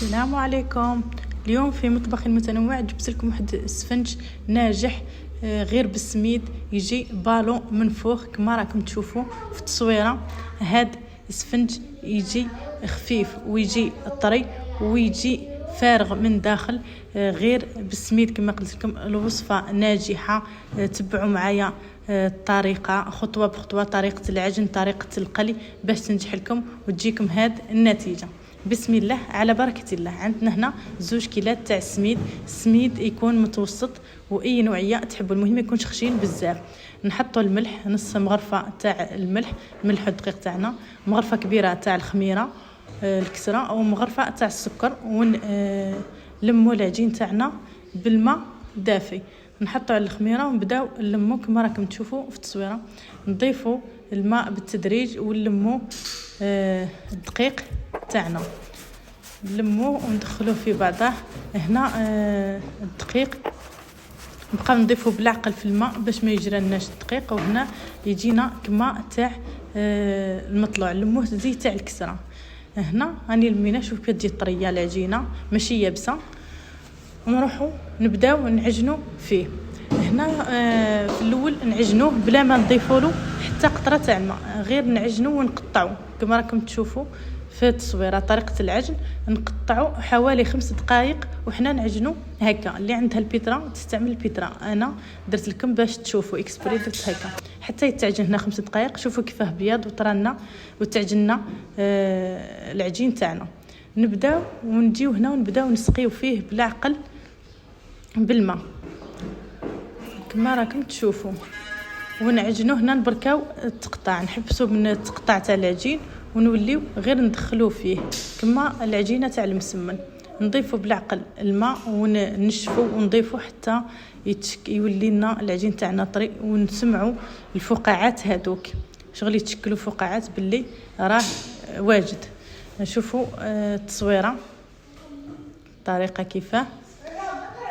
السلام عليكم. اليوم في مطبخ متنوع جبت لكم واحد السفنج ناجح غير بالسميد، يجي بالون منفوخ كما راكم تشوفوا في التصويره. هاد السفنج يجي خفيف ويجي طري ويجي فارغ من داخل غير بالسميد كما قلت لكم. الوصفه ناجحه، تبعوا معايا الطريقه خطوه بخطوه، طريقه العجن، طريقه القلي باش تنجح لكم وتجيكم هاد النتيجه. بسم الله على بركه الله. عندنا هنا 2 كيلات تاع السميد يكون متوسط واي نوعيه تحبوا، المهم يكونش خشين بزاف. نحطوا الملح، نص مغرفه تاع الملح الدقيق تاعنا، مغرفه كبيره تاع الخميره الكسره او مغرفه تاع السكر، ونلموا العجين تاعنا بالماء دافي. نحطوا على الخميره ونبداو نلموا كما راكم تشوفوا في التصويره. نضيفوا الماء بالتدريج ونلموا الدقيق تاعنا، نلموه وندخلوه في بعضه. هنا الدقيق نبقاو نضيفوا بالعقل في الماء باش ما يجرالناش الدقيق، وهنا يجينا كما تاع المطلوع. نلموه زي تاع الكسره. هنا راني لمينا، شوف كيف تجي طريه العجينه ماشي يابسه. ونروحوا نبداو نعجنوا فيه. هنا في الاول نعجنوه بلا ما نضيفوا له حتى قطره تاع الماء، غير نعجنوه ونقطعوه كما راكم تشوفوا في التصويره. طريقه العجن نقطعوا حوالي 5 دقائق وحنا نعجنوا هكا. اللي عندها البيترا تستعمل البيترا، انا درت لكم باش تشوفوا اكسبري درت هكا حتى يتعجن هنا 5 دقائق. شوفوا كيفاه بيض وطرانا وتعجننا العجين تاعنا. نبداو ونجيو هنا ونبداو نسقيو فيه بالعقل بالماء كما راكم تشوفوا، ونعجنوه. هنا نبركاو التقطاع، نحبسوا من التقطاع تاع العجين ونوليو غير ندخلوه فيه كما العجينه تاع المسمن. نضيفوا بالعقل الماء وننشفوا ونضيفوا حتى يولي لنا العجين تاعنا طري، ونسمعوا الفقاعات هذوك شغل يتشكلوا فقاعات باللي راه واجد. نشوفوا التصويره الطريقه كيفاه.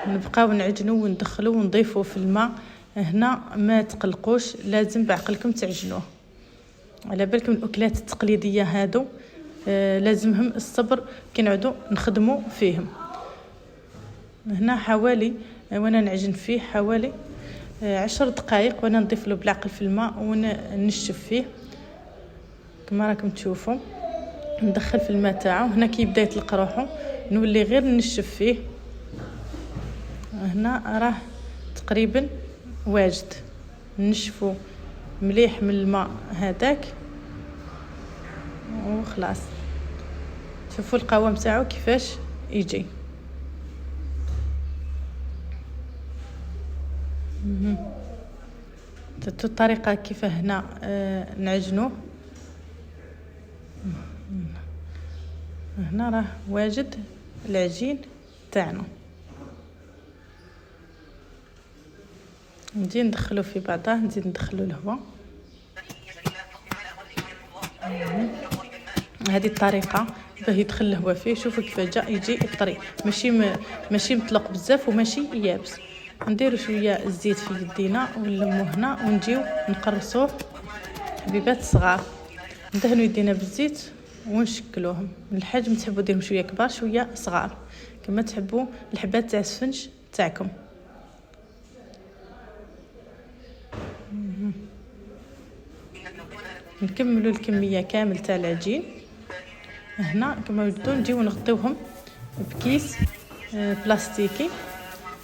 نبقاو نعجنوا وندخلوا ونضيفوا في الماء. هنا ما تقلقوش، لازم بعقلكم تعجنوه. على بالكم الاكلات التقليديه هادو لازمهم الصبر كي نعودوا نخدموا فيهم. هنا حوالي وانا نعجن فيه حوالي 10 دقائق وانا نضيف له بالعقل في الماء وننشف فيه كما راكم تشوفوا. ندخل في الماء تاعو. هنا كي يبدا يطلق روحو نولي غير ننشف فيه. هنا راه تقريبا واجد، نشفوا مليح من الماء هذاك وخلاص. شوفوا القوام تاعو كيفاش يجي. الطريقه كيف هنا نعجنوه. هنا راه واجد العجين تاعنا. نجي ندخلو في بعضه، نزيد ندخلو الهواء. هذه الطريقه باه يدخل الهواء فيه. شوفوا كيف جا يجي طري، ماشي مطلق بزاف وماشي يابس. نديروا شويه الزيت في يدينا ونلموه هنا ونجيو نقرصوه حبيبات صغار. ندهنوا يدينا بالزيت ونشكلوهم من الحجم تحبوا ديرهم شويه كبار شويه صغار كما تحبوا الحبات تاع السفنج تاعكم. نكملوا الكميه كامل تاع العجين. هنا كما ودو نجيو نغطيوهم بكيس بلاستيكي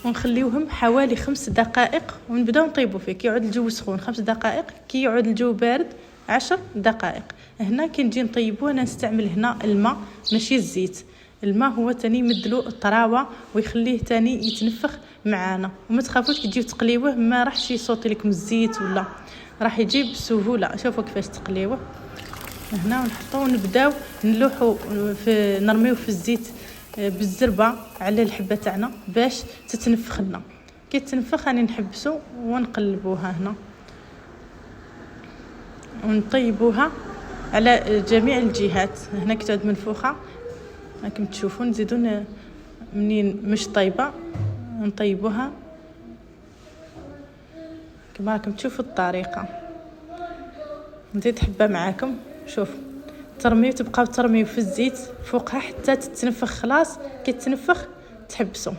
ونخليوهم حوالي 5 دقائق ونبداو نطيبوا فيه. كي يعود الجو سخون 5 دقائق، كي يعود الجو بارد 10 دقائق. هنا كي نجي نطيبوه انا نستعمل هنا الماء ماشي الزيت. الماء هو تاني يمدلو الطراوه ويخليه تاني يتنفخ معانا. وما تخافوش كي تجيو تقليوه ما راحش يصوتي لكم الزيت ولا راح يجيب بسهوله. شوفوا كيفاش تقليوه. هنا ونحطوه ونبداو نلوحو في نرميو في الزيت بالزربه على الحبه تاعنا باش تتنفخ لنا. كي تنفخ راني نحبسو ونقلبوها هنا ونطيبوها على جميع الجهات. هنا كي تعود منفوخه راكم تشوفون نزيدو منين مش طيبه نطيبوها كما راكم تشوفوا الطريقه. نزيد حبه معاكم. شوف ترميو، تبقاو ترميو في الزيت فوقها حتى تتنفخ. خلاص كي تنفخ تحبسوا.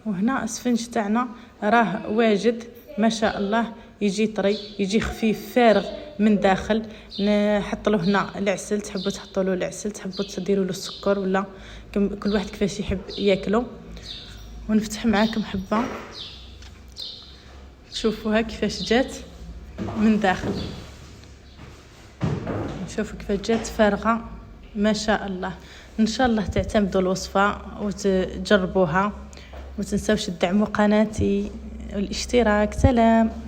وهنا السفنج تاعنا راه واجد ما شاء الله، يجي طري، يجي خفيف فارغ من داخل. نحط له هنا العسل، تحبوا تحطوا له العسل، تحبوا تديروا له السكر، ولا كل واحد كيفاش يحب ياكله. ونفتح معاكم حبه شوفوها كيفاش جات من داخل. شوفوا كيفاش جات فارغه ما شاء الله. ان شاء الله تعتمدوا الوصفه وتجربوها، وتنساوش تدعموا قناتي والاشتراك. سلام.